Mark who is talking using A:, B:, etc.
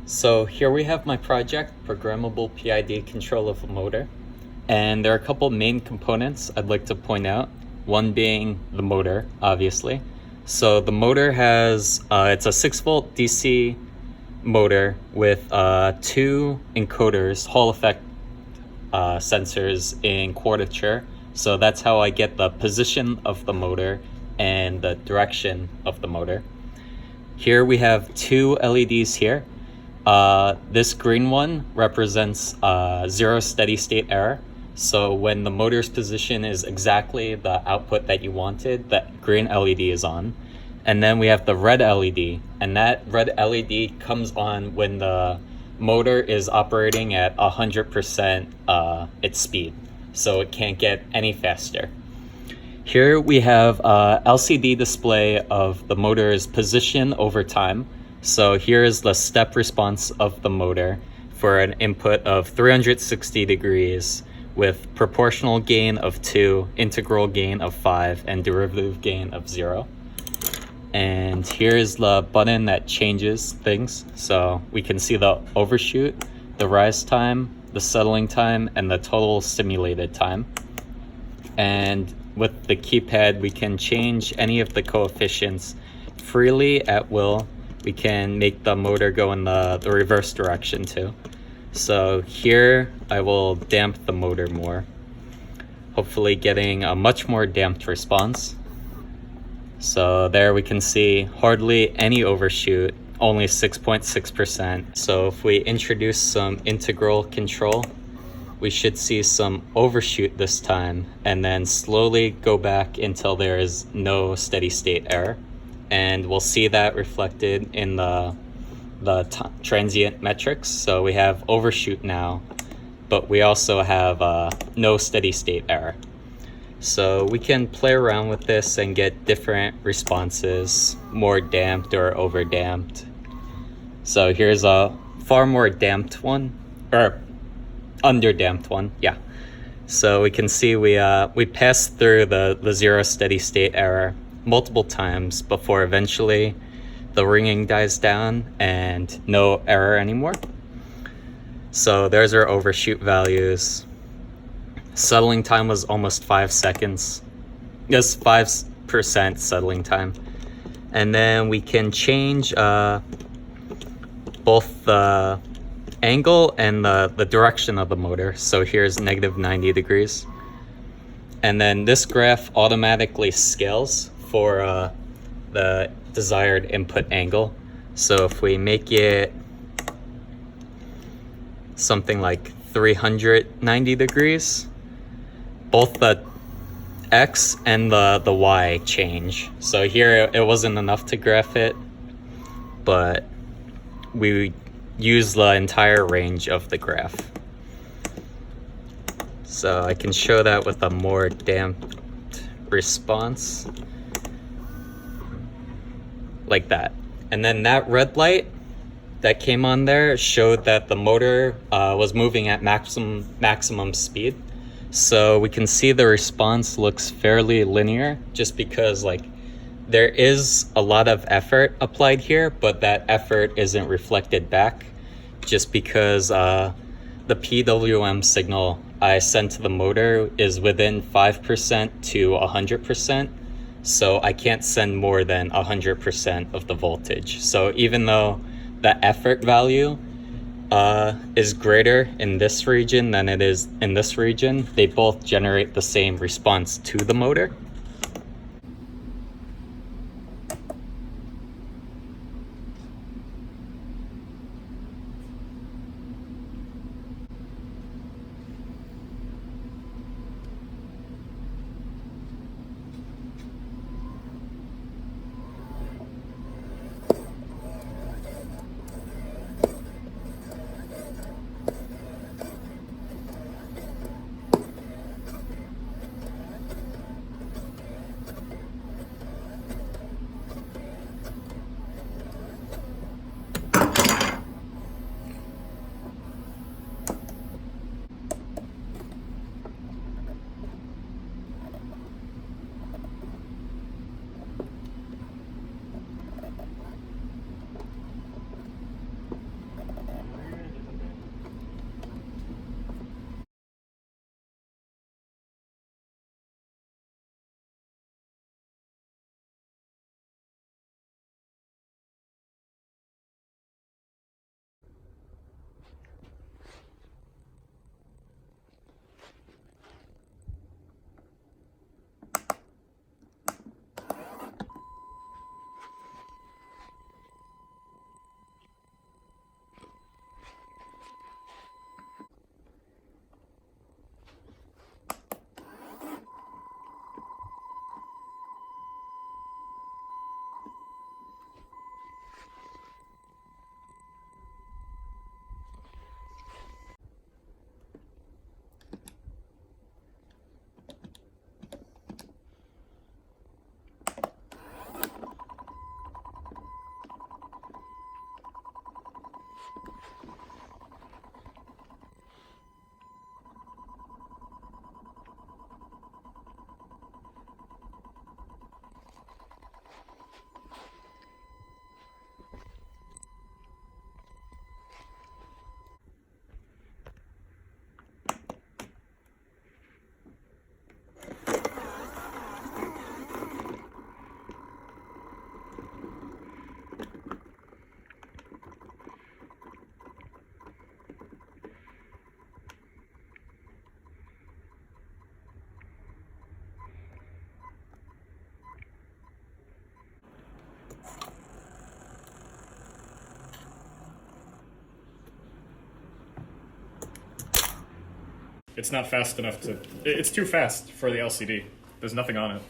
A: So here we have my project, Programmable PID Control of a Motor. And there are a couple main components I'd like to point out. One being the motor, obviously. So the motor has, it's a 6-volt DC motor with 2 encoders, Hall effect sensors in quadrature. So that's how I get the position of the motor and the direction of the motor. Here we have 2 LEDs here. This green one represents 0 steady state error. So when the motor's position is exactly the output that you wanted, that green LED is on. And then we have the red LED, and that red LED comes on when the motor is operating at 100% its speed. So it can't get any faster. Here we have a LCD display of the motor's position over time. So here is the step response of the motor for an input of 360 degrees with proportional gain of 2, integral gain of 5, and derivative gain of 0. And here's the button that changes things. So we can see the overshoot, the rise time, the settling time, and the total simulated time. And with the keypad, we can change any of the coefficients freely at will. We can make the motor go in the reverse direction too. So here I will damp the motor more, hopefully getting a much more damped response. So there we can see hardly any overshoot, only 6.6%. So if we introduce some integral control, we should see some overshoot this time, and then slowly go back until there is no steady state error. And we'll see that reflected in the transient metrics. So we have overshoot now, but we also have no steady state error. So we can play around with this and get different responses, more damped or over damped. So here's a far more damped one, or under damped one, yeah. So we can see we passed through the 0 steady state error multiple times before eventually the ringing dies down and no error anymore. So there's our overshoot values. Settling time was almost 5 seconds. Just 5% settling time. And then we can change both the angle and the direction of the motor. So here's negative 90 degrees. And then this graph automatically scales for the desired input angle. So if we make it something like 390 degrees, both the X and the Y change. So here it wasn't enough to graph it, but we use the entire range of the graph. So I can show that with a more damped response, like that. And then that red light that came on there showed that the motor was moving at maximum speed. So we can see the response looks fairly linear, just because like there is a lot of effort applied here, but that effort isn't reflected back, just because the PWM signal I send to the motor is within 5% to 100%. So I can't send more than 100% of the voltage. So even though the effort value is greater in this region than it is in this region, they both generate the same response to the motor.
B: It's not fast enough to... It's too fast for the LCD. There's nothing on it.